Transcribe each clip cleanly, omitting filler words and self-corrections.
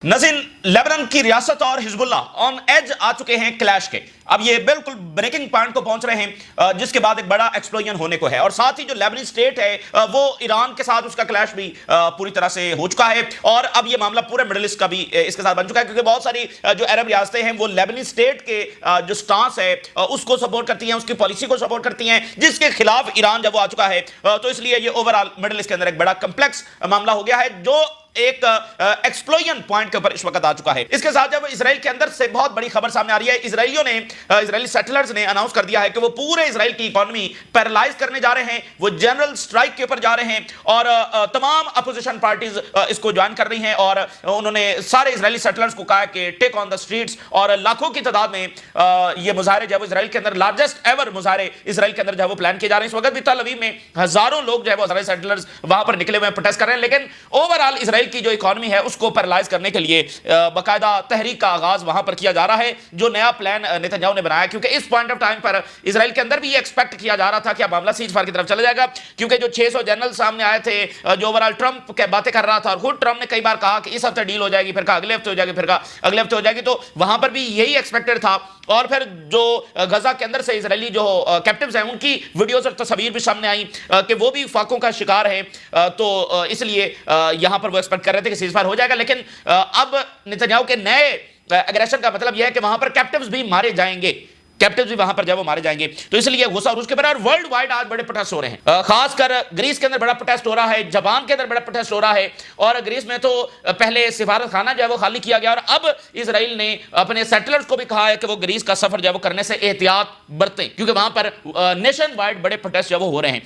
ناظرین، لیبنان کی ریاست اور حزب اللہ آن ایج آ چکے ہیں کلیش کے. اب یہ بالکل بریکنگ پوائنٹ کو پہنچ رہے ہیں جس کے بعد ایک بڑا ایکسپلوژن ہونے کو ہے. اور ساتھ ہی جو لیبنی سٹیٹ ہے وہ ایران کے ساتھ اس کا کلیش بھی پوری طرح سے ہو چکا ہے. اور اب یہ معاملہ پورے مڈل ایسٹ کا بھی اس کے ساتھ بن چکا ہے، کیونکہ بہت ساری جو عرب ریاستیں ہیں وہ لیبنی سٹیٹ کے جو سٹانس ہے اس کو سپورٹ کرتی ہیں، اس کی پالیسی کو سپورٹ کرتی ہیں، جس کے خلاف ایران جب وہ آ چکا ہے تو اس لیے یہ اوور آل مڈل ایسٹ کے اندر ایک بڑا کمپلیکس معاملہ ہو گیا ہے جو ایک ایکسپلوژن پوائنٹ کے اوپر اس وقت آ چکا ہے. اس کے ساتھ جب اسرائیل کے اندر سے بہت بڑی خبر سامنے آ رہی ہے، اسرائیلی سیٹلرز نے اناؤنس کر دیا ہے کہ وہ پورے اسرائیل کی اکانومی پیرالائز کرنے جا رہے ہیں، وہ جنرل سٹرائک کے اوپر جا رہے ہیں اور تمام اپوزیشن پارٹیز اس کو جوائن کر رہی ہیں. اور انہوں نے سارے اسرائیلی سیٹلرز کو کہا کہ ٹیک آن دا اسٹریٹس، اور لاکھوں کی تعداد میں یہ مظاہرے جو ہے اسرائیل کے اندر لارجسٹ ایور مظاہرے اسرائیل کے اندر جو ہے وہ پلان کیے جا رہے ہیں. اس وقت بھی تل اویو میں ہزاروں لوگ جو ہے وہ اسرائیلی سیٹلرز وہاں پر نکلے ہوئے ہیں، پروٹیسٹ کر رہے ہیں. لیکن اوور آل اسرائیل کی جو اکانومی ہے اس کو پیرالائز کرنے کے لیے باقاعدہ تحریک کا آغاز وہاں پر کیا جا رہا ہے، جو نیا پلان نیتن یاہو نے بنایا. کیونکہ اس پوائنٹ آف ٹائم پر اسرائیل کے اندر بھی یہ ایکسپیکٹ کیا جا رہا تھا کہ اب معاملہ سیج فائر کی طرف چلا جائے گا، کیونکہ جو 600 جنرل سامنے آئے تھے جو اوور آل ٹرمپ کے باتیں کر رہا تھا، اور خود ٹرمپ نے کئی بار کہا کہ اس ہفتے ڈیل ہو جائے گی، پھر کہا اگلے ہفتے ہو جائے گی، پھر کہا اگلے ہفتے ہو جائے گی، تو وہاں پر بھی یہی ایکسپیکٹڈ تھا. اور پھر جو غزہ کے اندر سے اسرائیلی جو کیپٹیوز ہیں ان کی ویڈیوز اور تصاویر بھی سامنے آئیں کہ وہ بھی فاقوں کا شکار ہیں. تو اس لیے یہاں پر وہ ایکسپیکٹ کر رہے تھے کہ سیز فائر ہو جائے گا. لیکن اب نیتن یاہو کے نئے اگریشن کا مطلب یہ ہے کہ وہاں پر کیپٹیوز بھی مارے جائیں گے، کیپٹیوز بھی وہاں پر جب وہ مارے جائیں گے. تو اس لیے غصہ روس کے اوپر، اور ورلڈ وائڈ آج بڑے پروٹیسٹ ہو رہے ہیں. خاص کر گریس کے اندر بڑا پروٹیسٹ ہو رہا ہے، جاپان کے اندر بڑا پروٹیسٹ ہو رہا ہے. اور گریس میں تو پہلے سفارت خانہ جو ہے وہ خالی کیا گیا، اور اب اسرائیل نے اپنے سیٹلرز کو بھی کہا ہے کہ وہ گریس کا سفر جو ہے وہ کرنے سے احتیاط برتیں، کیونکہ وہاں پر نیشن وائڈ بڑے پروٹیسٹ جو وہ ہو رہے ہیں.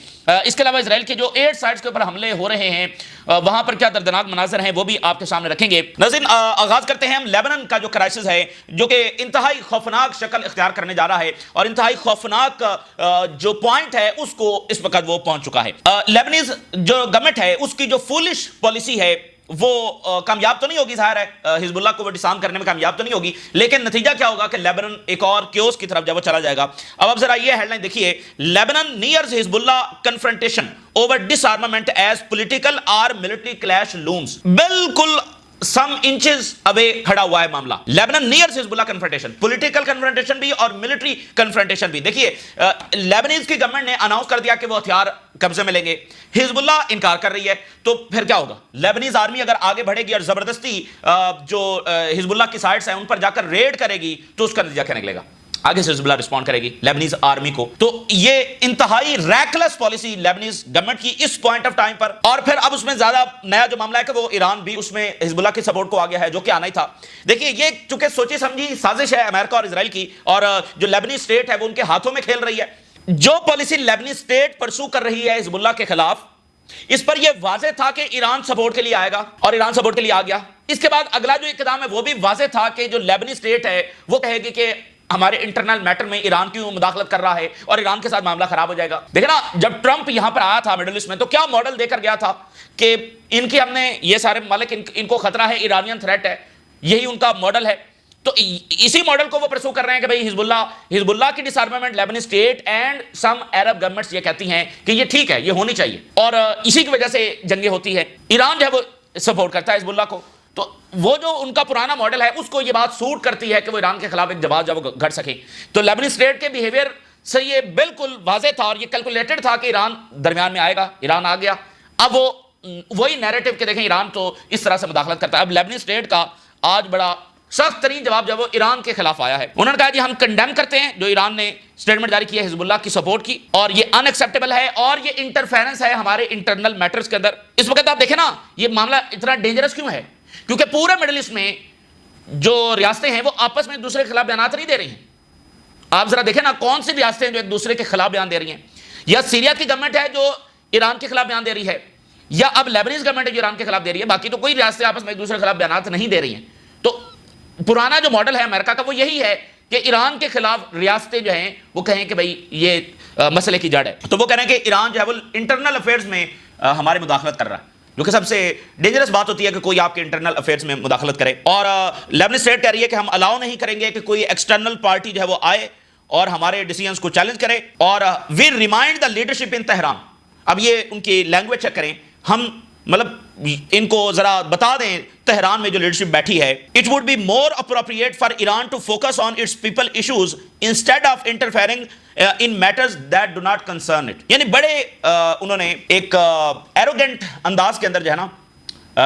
اس کے علاوہ اسرائیل کے جو 8 سائٹس کے اوپر حملے ہو رہے ہیں وہاں پر کیا دردناک مناظر ہیں وہ بھی آپ کے سامنے رکھیں گے. ناظرین، آغاز کرتے ہیں ہم لیبنان کا جو کرائسس ہے جو کہ انتہائی خوفناک شکل اختیار کرنے جا رہا ہے، اور انتہائی خوفناک جو پوائنٹ ہے اس کو اس وقت وہ پہنچ چکا ہے. لیبنیز جو گورنمنٹ ہے اس کی جو فولش پالیسی ہے وہ کامیاب تو نہیں ہوگی، ظاہر ہے حزب اللہ کو وہ ڈسارم کرنے میں کامیاب تو نہیں ہوگی، لیکن نتیجہ کیا ہوگا کہ لیبنان ایک اور کیوس کی طرف جب وہ چلا جائے گا. اب ذرا یہ ہیڈ لائن دیکھیے، لیبنان نیئرز حزب اللہ کنفرنٹیشن اوور ڈس آرمامنٹ ایز پولیٹیکل اور ملٹری کلیش لومز. بالکل سم انچز اوے کھڑا ہوا ہے معاملہ. لیبنان نیئرز حزب اللہ کنفرنٹیشن، پولیٹیکل کنفرنٹیشن بھی اور ملٹری کنفرنٹیشن بھی. دیکھیے لیبنیز کی گورنمنٹ نے اناؤنس کر دیا کہ وہ ہتھیار قبضے میں لیں گے، حزب اللہ انکار کر رہی ہے، تو پھر کیا ہوگا؟ لیبنیز آرمی اگر آگے بڑھے گی اور زبردستی جو حزب اللہ کی سائٹس ہیں ان پر جا کر ریڈ کرے گی تو اس کا نتیجہ کیا نکلے گا؟ آگے سے حزب اللہ رسپونڈ کرے گی لیبنیز آرمی کو. تو یہ انتہائی ریکلس پالیسی لیبنیز گورنمنٹ کی اس پوائنٹ آف ٹائم پر. اور پھر اب اس میں زیادہ نیا جو معاملہ ہے کہ وہ ایران بھی اس میں حزب اللہ کی سپورٹ کو آ گیا ہے، جو کہ آنا ہی تھا. دیکھیے یہ چونکہ سوچی سمجھی سازش ہے امریکہ اور اسرائیل کی، اور جو لیبنی سٹیٹ ہے وہ ان کے ہاتھوں میں کھیل رہی ہے. جو پالیسی لیبنی سٹیٹ پرسو کر رہی ہے حزب اللہ کے خلاف، اس پر یہ واضح تھا کہ ایران سپورٹ کے لیے آئے گا، اور ایران سپورٹ کے لیے آ گیا. اس کے بعد اگلا جو اقدام ہے وہ بھی واضح تھا کہ جو لیبنی سٹیٹ ہے وہ کہے گی کہ ہمارے انٹرنل میٹر میں ایران کیوں مداخلت کر رہا ہے، اور ایران کے ساتھ معاملہ خراب ہو جائے گا. دیکھیں نا، جب ٹرمپ یہاں پر آیا تھا مڈل ایسٹ میں تو کیا ماڈل دے کر گیا تھا کہ ان کی ہم نے یہ سارے ممالک ان کو خطرہ ہے، ایرانین تھریٹ ہے، یہی ان کا ماڈل ہے. تو اسی ماڈل کو وہ پرسو کر رہے ہیں کہ بھئی حزب اللہ کی disarmament Lebanese state and some Arab governments یہ کہتی ہیں کہ یہ ٹھیک ہے، یہ ہونی چاہیے، اور اسی کی وجہ سے جنگیں ہوتی ہے. ایران جو ہے وہ سپورٹ کرتا ہے حزب اللہ کو، تو وہ جو ان کا پرانا ماڈل ہے اس کو یہ بات سوٹ کرتی ہے کہ وہ ایران کے خلاف ایک جواب جب وہ گھڑ سکیں. تو لیبنی سٹیٹ کے بیہیویئر سے یہ بالکل واضح تھا اور یہ کیلکولیٹڈ تھا کہ ایران درمیان میں آئے گا. ایران آ گیا. اب وہ وہی نیریٹو کہ دیکھیں ایران تو اس طرح سے مداخلت کرتا ہے. اب لیبنی سٹیٹ کا آج بڑا سخت ترین جواب جب وہ ایران کے خلاف آیا ہے. انہوں نے کہا جی ہم کنڈیم کرتے ہیں جو ایران نے سٹیٹمنٹ جاری کی ہے حزب اللہ کی سپورٹ کی، اور یہ ان ایکسیپٹیبل ہے، اور یہ انٹرفیرنس ہے ہمارے انٹرنل میٹرز کے اندر. اس وقت آپ دیکھیں نا یہ معاملہ اتنا ڈینجرس کیوں ہے؟ کیونکہ پورے مڈل ایسٹ میں جو ریاستیں ہیں وہ آپس میں ایک دوسرے کے خلاف بیانات نہیں دے رہی ہیں. آپ ذرا دیکھیں نا کون سی ریاستیں ہیں جو ایک دوسرے کے خلاف بیان دے رہی ہیں. یا سیریا کی گورنمنٹ ہے جو ایران کے خلاف بیان دے رہی ہے، یا اب لیبنیز گورنمنٹ ہے جو ایران کے خلاف دے رہی ہے. باقی تو کوئی ریاستیں آپس میں ایک دوسرے کے خلاف بیانات نہیں دے رہی ہیں. تو پرانا جو ماڈل ہے امریکہ کا وہ یہی ہے کہ ایران کے خلاف ریاستیں جو ہیں وہ کہیں کہ بھئی یہ مسئلے کی جڑ ہے. تو وہ کہہ رہے ہیں کہ ایران جو ہے وہ انٹرنل افیئرز میں ہمارے مداخلت کر رہا ہے، جو کہ سب سے ڈینجرس بات ہوتی ہے کہ کوئی آپ کے انٹرنل افیئرز میں مداخلت کرے. اور لیبنی سٹیٹ کہہ رہی ہے کہ ہم الاؤ نہیں کریں گے کہ کوئی ایکسٹرنل پارٹی جو ہے وہ آئے اور ہمارے ڈیسیژنز کو چیلنج کرے. اور we remind the leadership in Tehran. اب یہ ان کی لینگویج چیک کریں، ہم مطلب ان کو ذرا بتا دیں تہران میں جو لیڈرشپ بیٹھی ہے, it would be more appropriate for Iran to focus on its people issues instead of interfering in matters that do not concern it. یعنی بڑے انہوں نے ایک ایروگنٹ انداز کے اندر جو ہے نا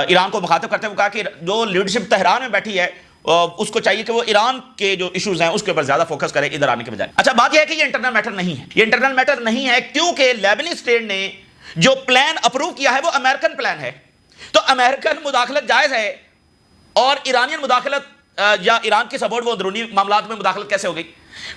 ایران کو مخاطب کرتے ہوئے کہا کہ جو لیڈرشپ تہران میں بیٹھی ہے اس کو چاہیے کہ وہ ایران کے جو ایشوز ہیں اس کے اوپر زیادہ فوکس کرے ادھر آنے کے بجائے. اچھا بات یہ ہے کہ یہ انٹرنل میٹر نہیں ہے, یہ انٹرنل میٹر نہیں ہے کیونکہ لیبنی اسٹیٹ نے جو پلان اپروو کیا ہے وہ امریکن پلان ہے. تو امریکن مداخلت جائز ہے اور ایرانین مداخلت یا ایران کی سپورٹ وہ اندرونی معاملات میں مداخلت کیسے ہو گئی؟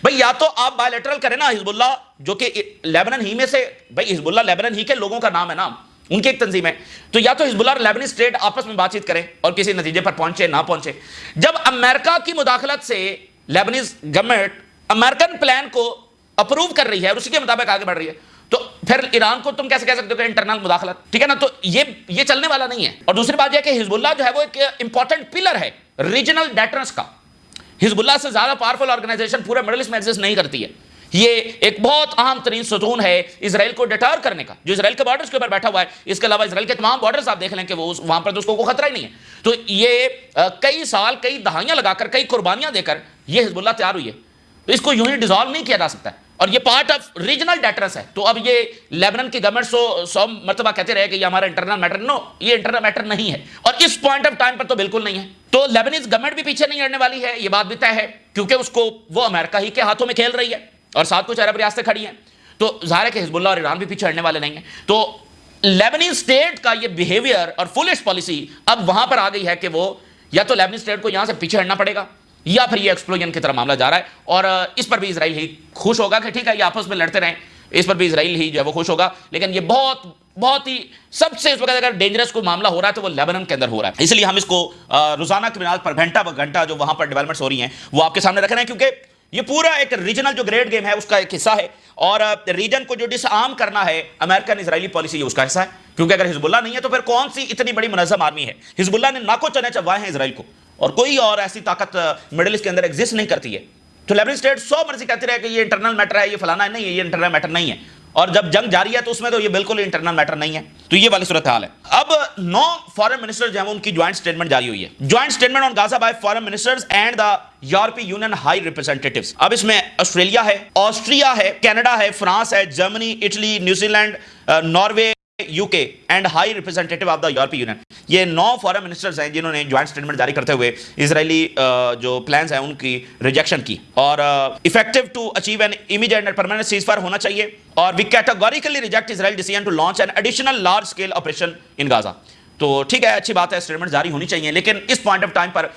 بھئی یا تو آپ بائی لیٹرل کریں نا, حزب اللہ جو کہ لیبنن ہی میں سے, بھئی حزب اللہ لیبنن ہی کے لوگوں کا نام ہے نا, ان کی ایک تنظیم ہے, تو یا تو حزب اللہ اور لیبنی اسٹیٹ آپس میں بات چیت کریں اور کسی نتیجے پر پہنچے نہ پہنچے. جب امریکہ کی مداخلت سے لیبنیز گورنمنٹ امریکن پلان کو اپروو کر رہی ہے اور اسی کے مطابق آگے بڑھ رہی ہے, تو پھر ایران کو تم کیسے کہہ سکتے ہو کہ انٹرنل مداخلت, ٹھیک ہے نا؟ تو یہ چلنے والا نہیں ہے. اور دوسری بات یہ کہ حزب اللہ جو ہے وہ ایک امپورٹنٹ پلر ہے ریجنل ڈیٹرنس کا. حزب اللہ سے زیادہ پاورفل آرگنائزیشن پورے مڈل ایسٹ میں ایگزسٹ نہیں کرتی ہے. یہ ایک بہت اہم ترین ستون ہے اسرائیل کو ڈٹر کرنے کا, جو اسرائیل کے بارڈرز کے اوپر بیٹھا ہوا ہے. اس کے علاوہ اسرائیل کے تمام بارڈرز آپ دیکھ لیں کہ وہ وہاں پر تو اس کو کوئی خطرہ ہی نہیں ہے. تو یہ کئی سال کئی دہائیاں لگا کر کئی قربانیاں دے کر یہ حزب اللہ تیار ہوئی ہے, تو اس کو یوں ہی ڈیزالو نہیں کیا جا سکتا ہے, اور یہ پارٹ آف ریجنل ڈیٹرنس ہے. تو اب یہ لیبنن کی گورنمنٹ سو مرتبہ کہتے رہے کہ یہ ہمارا انٹرنل میٹر, نو یہ انٹرنل میٹر نہیں ہے, اور اس پوائنٹ آف ٹائم پر تو بالکل نہیں ہے. تو لیبنیز گورنمنٹ بھی پیچھے نہیں ہٹنے والی ہے, یہ بات بھی طے ہے, کیونکہ اس کو وہ امریکہ ہی کے ہاتھوں میں کھیل رہی ہے اور ساتھ کچھ عرب ریاستیں کھڑی ہیں. تو ظاہر ہے کہ حزب اللہ اور ایران بھی پیچھے ہٹنے والے نہیں ہیں. تو لیبنی اسٹیٹ کا یہ بیہیویئر اور فولش پالیسی اب وہاں پر آ گئی ہے کہ وہ یا تو لیبنی اسٹیٹ کو یہاں سے پیچھے ہٹنا پڑے گا, یا پھر یہ ایکسپلوژن کی طرح معاملہ جا رہا ہے. اور اس پر بھی اسرائیل ہی خوش ہوگا کہ ٹھیک ہے یہ آپس میں لڑتے رہیں, اس پر بھی اسرائیل ہی جو ہے وہ خوش ہوگا. لیکن یہ بہت ہی سب سے اس وقت اگر ڈینجرس کوئی معاملہ ہو رہا ہے تو وہ لیبنن کے اندر ہو رہا ہے. اس لیے ہم اس کو روزانہ کی بنیاد پر گھنٹہ بہ گھنٹہ جو وہاں پر ڈیولپمنٹس ہو رہی ہیں وہ آپ کے سامنے رکھ رہے ہیں, کیونکہ یہ پورا ایک ریجنل جو گریڈ گیم ہے اس کا ایک حصہ ہے, اور ریجن کو جو ڈس آرم کرنا ہے امریکن اسرائیلی پالیسی یہ اس کا حصہ ہے. کیونکہ اگر حزب اللہ نہیں ہے تو پھر کون سی اتنی بڑی منظم آرمی ہے؟ حزب اللہ نے ناکو چنے چبوائے ہیں اسرائیل کو, اور کوئی اور ایسی طاقت مڈل ایسٹ کے اندر ایگزسٹ نہیں کرتی ہے. تو لیبنی اسٹیٹ سو مرضی کہتی رہے کہ یہ انٹرنل میٹر ہے, یہ فلانا ہے, نہیں ہے, یہ انٹرنل میٹر نہیں ہے. اور جب جنگ جاری ہے تو اس میں تو یہ بالکل انٹرنل میٹر نہیں ہے. تو یہ والی صورتحال ہے. اب 9 فارن منسٹر جو ہیں ان کی جوائنٹ سٹیٹمنٹ جاری ہوئی ہے, joint statement on Gaza by foreign ministers and the یورپی یونین ہائی ریپرزینٹیٹیوز. اب اس میں آسٹریلیا ہے, آسٹریا ہے, کینیڈا ہے, فرانس ہے, Germany, Italy, New Zealand, Norway, you کے اینڈ ہائی ریپرزینٹیٹیو آف دا یورپی یونین. یہ 9 فارن منسٹرز ہیں جنہوں نے جوائنٹ سٹیٹمنٹ جاری کرتے ہوئے اسرائیلی جو پلانز ہیں ان کی ریجیکشن کی, اور effective to achieve an immediate and permanent cease fire ہونا چاہیے, اور we categorically reject Israel decision to launch an additional large scale operation in Gaza. تو ٹھیک ہے, اچھی بات ہے, اسٹیٹمنٹ جاری ہونی چاہیے, لیکن اس پوائنٹ آف ٹائم پر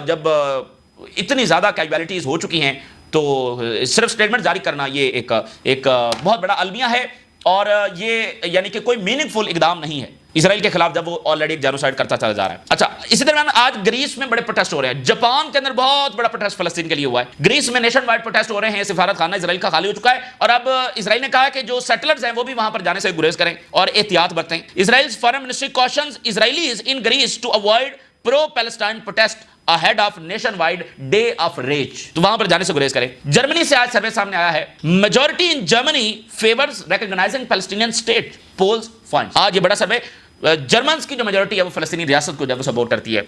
جب اتنی زیادہ کیجویلٹیز ہو چکی ہیں تو صرف اسٹیٹمنٹ جاری کرنا یہ ایک بہت بڑا المیہ ہے, اور یہ یعنی کہ کوئی میننگ فل اقدام نہیں ہے اسرائیل کے خلاف جب وہ آلریڈی ایک جینوسائیڈ کرتا چلا جا رہا ہے. اچھا, اسی درمیان آج گریس میں بڑے پروٹیسٹ ہو رہے ہیں, جاپان کے اندر بہت بڑا پروٹیسٹ فلسطین کے لیے ہوا ہے, گریس میں نیشن وائڈ پروٹیسٹ ہو رہے ہیں, سفارت خانہ اسرائیل کا خالی ہو چکا ہے, اور اب اسرائیل نے کہا ہے کہ جو سیٹلرز ہیں وہ بھی وہاں پر جانے سے گریز کریں اور احتیاط برتیں. Israel foreign ministry cautions Israelis in Greece to avoid pro Palestine protest ahead of nationwide day of rage. تو وہاں پر جانے سے گریز کریں. جرمنی سے آج سروے سامنے آیا ہے, majority in Germany favors recognizing Palestinian state, polls find. آج یہ بڑا سروے, جرمنز کی جو میجورٹی ہے وہ فلسطینی ریاست کو جب سپورٹ کرتی ہے.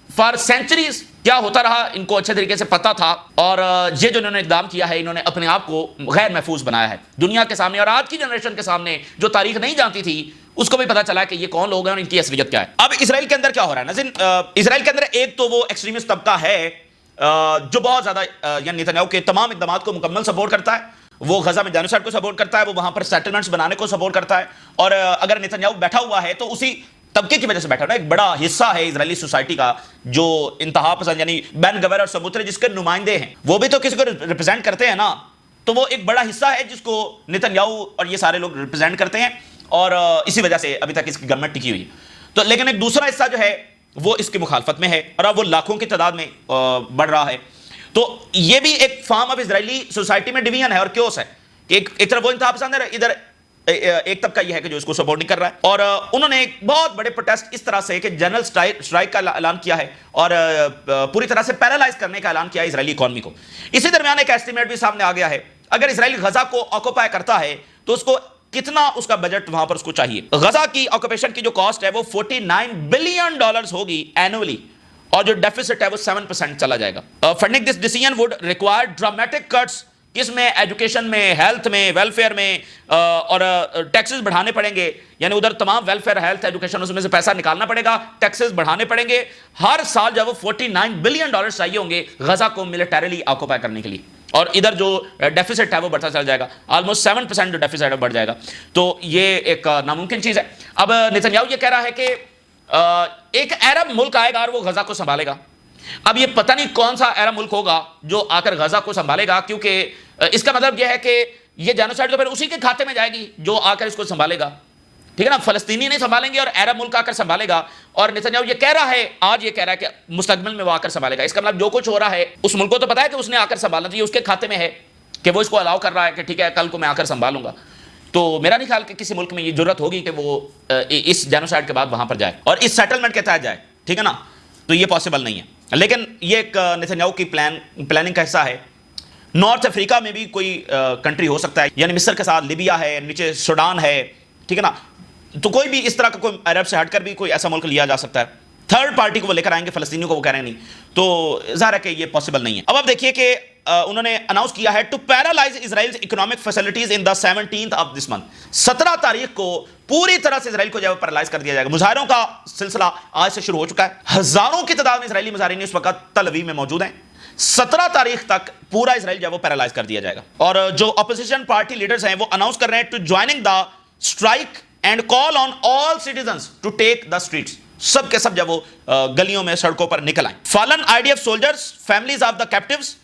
فار سینچریز کیا ہوتا رہا ان کو اچھے طریقے سے پتہ تھا, اور یہ جو انہوں نے اقدام کیا ہے انہوں نے اپنے آپ کو غیر محفوظ بنایا ہے دنیا کے سامنے, اور آج کی جنریشن کے سامنے جو تاریخ نہیں جانتی تھی اس کو بھی پتا چلا کہ یہ کون لوگ ہیں اور ان کی اصلیت کیا ہے. اب اسرائیل کے اندر کیا ہو رہا ہے ناظرین, اسرائیل کے اندر ایک تو وہ ایکسٹریمسٹ طبقہ ہے جو بہت زیادہ یعنی نیتنیاہو کے تمام اقدامات کو مکمل سپورٹ کرتا ہے, وہ غزہ میں جینوسائیڈ کو سپورٹ کرتا ہے, وہ وہاں پر سیٹلمنٹس بنانے کو سپورٹ کرتا ہے, اور اگر نیتنیاہو بیٹھا ہوا ہے تو اسی طبقے کی وجہ سے بیٹھا. ایک بڑا حصہ ہے اسرائیلی سوسائٹی کا جو انتہا پسند یعنی بین گویر اور سبوترے جس کے نمائندے ہیں, وہ بھی تو کسی کو ریپرزینٹ کرتے ہیں نا, تو وہ ایک بڑا حصہ ہے جس کو نیتنیاہو اور یہ سارے لوگ ریپرزینٹ کرتے ہیں, اور اسی وجہ سے ابھی تک اس کی گورنمنٹ ٹکی ہوئی ہے. تو لیکن ایک دوسرا حصہ جو ہے وہ اس کی مخالفت میں ہے, اور اب وہ لاکھوں کی تعداد میں بڑھ رہا ہے. تو یہ بھی ایک فارم آف اسرائیلی سوسائٹی میں ڈویژن ہے اور کیوس ہے کہ ایک طرف وہ انتہا پسند ہے, ادھر ایک طبقہ یہ ہے کہ جو اس کو سپورٹ نہیں کر رہا ہے. اور انہوں نے ایک بہت بڑے پروٹیسٹ اس طرح سے کہ جنرل اسٹرائک کا اعلان کیا ہے اور پوری طرح سے پیرالائز کرنے کا اعلان کیا ہے اسرائیلی اکانومی کو. اسی درمیان ایک ایسٹیمیٹ بھی سامنے آ گیا ہے, اگر اسرائیل غزہ کو آکوپائی کرتا ہے تو اس کو کتنا اس کا بجٹ وہاں پر اس کو چاہیے. غزہ کی آکوپیشن کی جو کاسٹ ہے وہ $49 بلین ہوگی اینولی, اور جو ڈیفیسٹ ہے وہ 7% چلا جائے گا. Funding this decision would require dramatic cuts, کس میں, ایجوکیشن میں, ہیلتھ میں, ویلفیئر میں, اور ٹیکسز بڑھانے پڑیں گے. یعنی ادھر تمام ویلفیئر, ہیلتھ, ایجوکیشن, اس میں سے پیسہ نکالنا پڑے گا, ٹیکسز بڑھانے پڑیں گے. ہر سال جب وہ $49 بلین چاہیے ہوں گے غزہ کو ملیٹریلی آکوپائی کرنے کے لیے, اور ادھر جو ڈیفیسٹ ہے وہ بڑھتا چل جائے گا, آلموسٹ 7% جو ڈیفیسٹ ہے بڑھ جائے گا. تو یہ ایک ناممکن چیز ہے. اب نتنیاہو یہ کہہ رہا ہے کہ ایک عرب ملک آئے گا اور وہ غزہ کو سنبھالے گا. اب یہ پتہ نہیں کون سا عرب ملک ہوگا جو آ کر غزہ کو سنبھالے گا, کیونکہ اس کا مطلب یہ ہے کہ یہ جینوسائیڈ تو پھر اسی کے کھاتے میں جائے گی جو آ کر اس کو سنبھالے گا. ٹھیک ہے نا, فلسطینی نہیں سنبھالیں گے اور عرب ملک آ کر سنبھالے گا. اور نتنیاہو یہ کہہ رہا ہے, آج یہ کہہ رہا ہے کہ مستقبل میں وہ آ کر سنبھالے گا. اس کا مطلب جو کچھ ہو رہا ہے اس ملک کو تو پتا ہے کہ اس نے آ کر سنبھالنا چاہیے, اس کے کھاتے میں ہے کہ وہ اس کو الاؤ کر رہا ہے کہ ٹھیک ہے کل کو میں آ کر سنبھالوں گا. تو میرا نہیں خیال کہ کسی ملک میں یہ ضرورت ہوگی کہ وہ اس جینوسائیڈ کے بعد وہاں پر جائے اور اس سیٹلمنٹ کے تحت جائے. ٹھیک ہے نا, تو یہ پاسبل نہیں ہے. لیکن یہ ایک نتنیاہو کی پلاننگ کا حصہ ہے. نارتھ افریقہ میں بھی کوئی کنٹری ہو سکتا ہے, یعنی مصر کے ساتھ لیبیا ہے, نیچے سوڈان ہے. ٹھیک ہے نا, تو کوئی بھی اس طرح کا کوئی عرب سے ہٹ کر بھی کوئی ایسا ملک لیا جا سکتا ہے. تھرڈ پارٹی کو وہ لے کر آئیں گے, فلسطینیوں کو وہ کہہ رہے ہیں نہیں. تو ظاہر ہے کہ یہ پاسبل نہیں ہے. اب آپ دیکھیے کہ انہوں نے اناؤنس کیا ہے to paralyse Israel economic facilities in the 17th of this month. 17 تاریخ کو پوری طرح سے اسرائیل کو جو ہے پیرالائز کر دیا جائے گا. مظاہروں کا سلسلہ آج سے شروع ہو چکا ہے. ہزاروں کی تعداد میں اسرائیلی مظاہرین اس وقت تل اویو میں موجود ہیں. 17 تاریخ تک پورا اسرائیل جو ہے وہ پیرالائز کر دیا جائے گا. اور جو اپوزیشن پارٹی لیڈرز ہیں وہ اناؤنس کر رہے ہیں to joining the strike and call on all citizens to take the streets. سب کے سب جب وہ گلیوں میں, سڑکوں پر نکل آئیں. Fallen IDF soldiers, families of the captives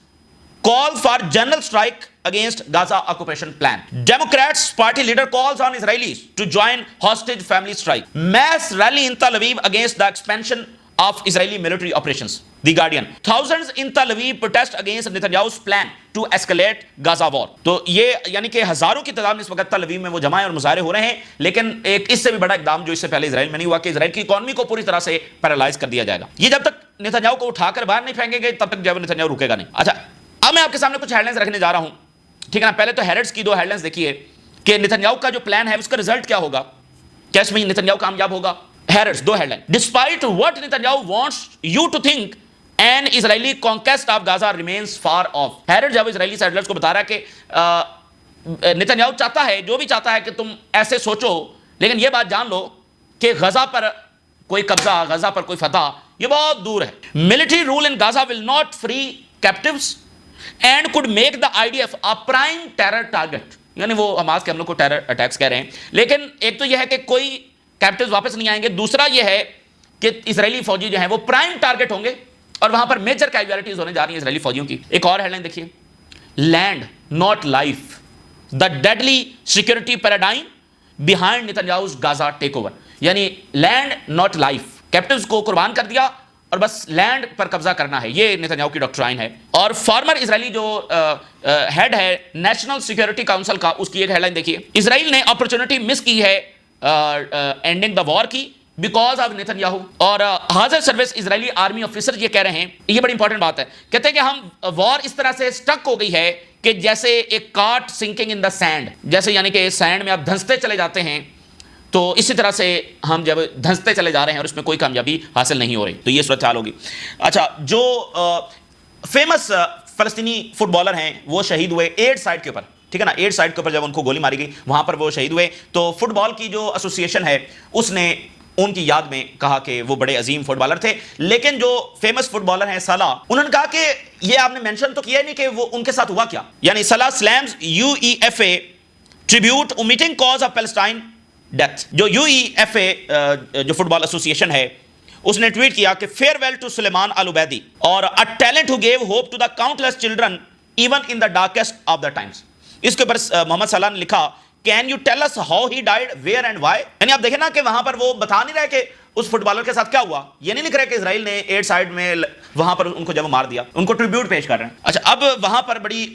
call for general strike against Gaza occupation plan. Democrats party leader calls on Israelis to join hostage family strike. Mass rally in Tel Aviv against the expansion of Israeli military operations. The Guardian. Thousands in Tel Aviv protest against Netanyahu's plan to escalate Gaza war. تو یہ یعنی کہ ہزاروں کی تعداد میں اس وقت تل اویو میں وہ جمع ہیں اور مظاہرے ہو رہے ہیں. لیکن ایک اس سے بھی بڑا اقدام جو اس سے پہلے اسرائیل میں نہیں ہوا کہ اسرائیل کی اکانومی کو پوری طرح سے پیرالائز کر دیا جائے گا. یہ جب تک نتنیاہو کو اٹھا کر باہر نہیں پھینکیں گے تب تک جو ہے نتنیاہو رکے گا نہیں. اچھا, اب میں آپ کے سامنے کچھ ہیڈ لائنز رکھنے جا رہا ہوں. ٹھیک ہے نا, پہلے تو ہیرٹس کی 2 ہیڈ لائنز دیکھیے کہ نتنیاہو کا جو پلان ہے اس کا رزلٹ کیا ہوگا, کیا اس میں نتنیاہو کامیاب ہوگا. Haaretz 2 headline. Despite what Netanyahu wants you to think an Israeli conquest of Gaza remains far off. Haaretz جب اسرائیلی سیٹلرز کو بتا رہا ہے کہ نتنیاہو چاہتا ہے, جو بھی چاہتا ہے کہ تم ایسے سوچو, لیکن یہ بات جان لو کہ غزہ پر کوئی قبضہ, غزہ پر کوئی فتح یہ بہت دور ہے. Military rule in Gaza will not free captives and could make the IDF a prime terror target. یعنی وہ حماس کے حملوں کو ٹیرر اٹیکس کہہ رہے ہیں. لیکن ایک تو یہ ہے کہ کوئی کیپٹیوز واپس نہیں آئیں گے, دوسرا یہ ہے کہ اسرائیلی فوجی جو ہیں وہ پرائم ٹارگٹ ہوں گے اور وہاں پر میجر کیجوالٹیز ہونے جا رہی ہیں اسرائیلی فوجیوں کی. ایک اور ہیڈ لائن دیکھیے, land not life, the deadly security paradigm behind Netanyahu's Gaza take over. یعنی لینڈ ناٹ لائف, کیپٹیوز کو قربان کر دیا اور بس لینڈ پر قبضہ کرنا ہے, یہ نتنیاہو کی ڈاکٹرائن ہے. اور فارمر اسرائیلی جو ہیڈ ہے نیشنل سیکورٹی کاؤنسل کا, اس کی ایک ہیڈ لائن دیکھیے, اسرائیل نے اپرچونٹی مس کی ہے اینڈنگ دا وار کی بیکاز آف نتنیاہو. اور حاضر سروس اسرائیلی آرمی آفیسر یہ کہہ رہے ہیں, یہ بڑی امپورٹنٹ بات ہے, کہتے ہیں کہ ہم وار اس طرح سے سٹک ہو گئی ہے کہ جیسے ایک کارٹ سنکنگ ان دا سینڈ, جیسے یعنی کہ سینڈ میں آپ دھنستے چلے جاتے ہیں, تو اسی طرح سے ہم جب دھنستے چلے جا رہے ہیں اور اس میں کوئی کامیابی حاصل نہیں ہو رہی. تو یہ صورت حال ہوگی. اچھا, جو فیمس فلسطینی فٹ بالر ہیں وہ شہید ہوئے 8 سائٹ کے اوپر. ٹھیک ہے نا, 8 سائٹ کے اوپر جب ان کو گولی ماری گئی وہاں پر وہ شہید ہوئے. تو فٹ بال کی جو ایسوسیشن ہے اس نے ان کی یاد میں کہا کہ وہ بڑے عظیم فٹ بالر تھے. لیکن جو فیمس فٹ بالر ہیں سالہ, انہوں نے کہا کہ یہ آپ نے مینشن تو کیا نہیں کہ وہ ان کے ساتھ ہوا کیا. یعنی Salah slams UEFA tribute omitting cause of Palestine death. جو UEFA جو فٹ بال ایسوسیشن ہے اس نے ٹویٹ کیا کہ فیئر ویل ٹو سلیمان العبیدی اور a talent who gave hope to the countless children even in the darkest of the times. اس کے اوپر محمد صلاح نے لکھا Can you tell us how he died, where and why. یعنی آپ دیکھیں نا کہ وہاں پر وہ بتا نہیں رہے کہ اس فٹ بالر کے ساتھ کیا ہوا, یہ نہیں لکھ رہے کہ اسرائیل نے 8 سائڈ میں وہاں پر ان کو جب مار دیا, ان کو ٹریبیوٹ پیش کر رہے ہیں. اچھا, اب وہاں پر بڑی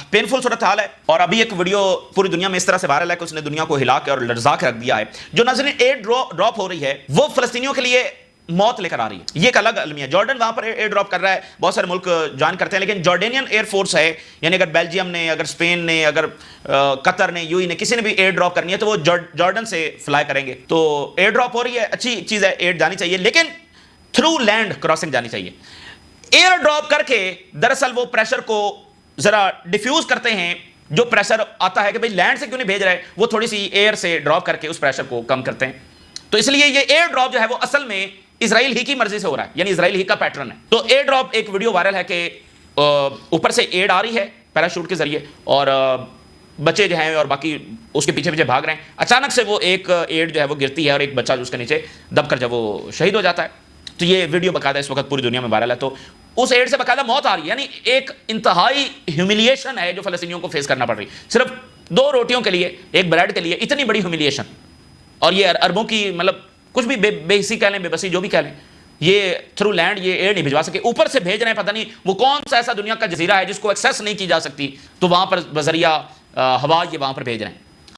پینفل صورتحال ہے اور ابھی ایک ویڈیو پوری دنیا میں اس طرح سے وائرل ہے کہ اس نے دنیا کو ہلا کے اور لرزا کے رکھ دیا ہے. جو ناظرین ایڈ ڈراپ ہو رہی ہے وہ فلسطینیوں کے لیے موت لے کر آ رہی ہے. یہ ایک الگ المیہ. جارڈن وہاں پر ایئر ڈراپ کر رہا ہے, بہت سارے ملک جوائن کرتے ہیں, لیکن جارڈینین ایئر فورس ہے, یعنی اگر بیلجیم نے, اگر اسپین نے, اگر قطر نے, یو ای نے, کسی نے بھی ایئر ڈراپ کرنی ہے تو وہ جارڈن سے فلائی کریں گے. تو ایئر ڈراپ ہو رہی ہے, اچھی چیز ہے, ایئر جانی چاہیے, لیکن تھرو لینڈ کراسنگ جانی چاہیے. ایئر ڈراپ کر کے دراصل وہ پریشر کو ذرا ڈیفیوز کرتے ہیں, جو پریشر آتا ہے کہ بھئی لینڈ سے کیوں نہیں بھیج رہے, وہ تھوڑی سی ایئر سے ڈراپ کر کے اس پریشر کو کم کرتے ہیں. تو اس لیے یہ ایئر ڈراپ جو ہے وہ اصل میں اسرائیل ہی کی مرضی سے ہو رہا ہے, یعنی اسرائیل ہی کا پیٹرن ہے. تو ایئر ڈراپ ایک ویڈیو وائرل ہے کہ اوپر سے ایڈ آ رہی ہے پیراشوٹ کے ذریعے, اور بچے جو ہیں اور باقی اس کے پیچھے پیچھے بھاگ رہے ہیں. اچانک سے وہ ایک ایڈ جو ہے وہ گرتی ہے اور ایک بچہ جو اس کے نیچے دب کر جب وہ شہید ہو جاتا ہے. تو یہ ویڈیو باقاعدہ اس وقت پوری دنیا میں وائرل ہے. تو اس ایڈ سے باقاعدہ موت آ رہی ہے, یعنی ایک انتہائی ہیوملیشن ہے جو فلسطینیوں کو فیس کرنا پڑ رہی ہے, صرف 2 روٹیوں کے لیے, ایک بریڈ کے لیے, اتنی بڑی ہیوملیشن. اور یہ عربوں کی مطلب کچھ بھی بے حسی کہہ لیں, بے بسی جو بھی کہہ لیں, یہ تھرو لینڈ یہ ایئر نہیں بھجوا سکے. اوپر سے بھیج رہے ہیں, پتہ نہیں وہ کون سا ایسا دنیا کا جزیرہ ہے جس کو ایکسیس نہیں کی جا سکتی, تو وہاں پر بذریعہ ہوا یہ وہاں پر بھیج رہے ہیں.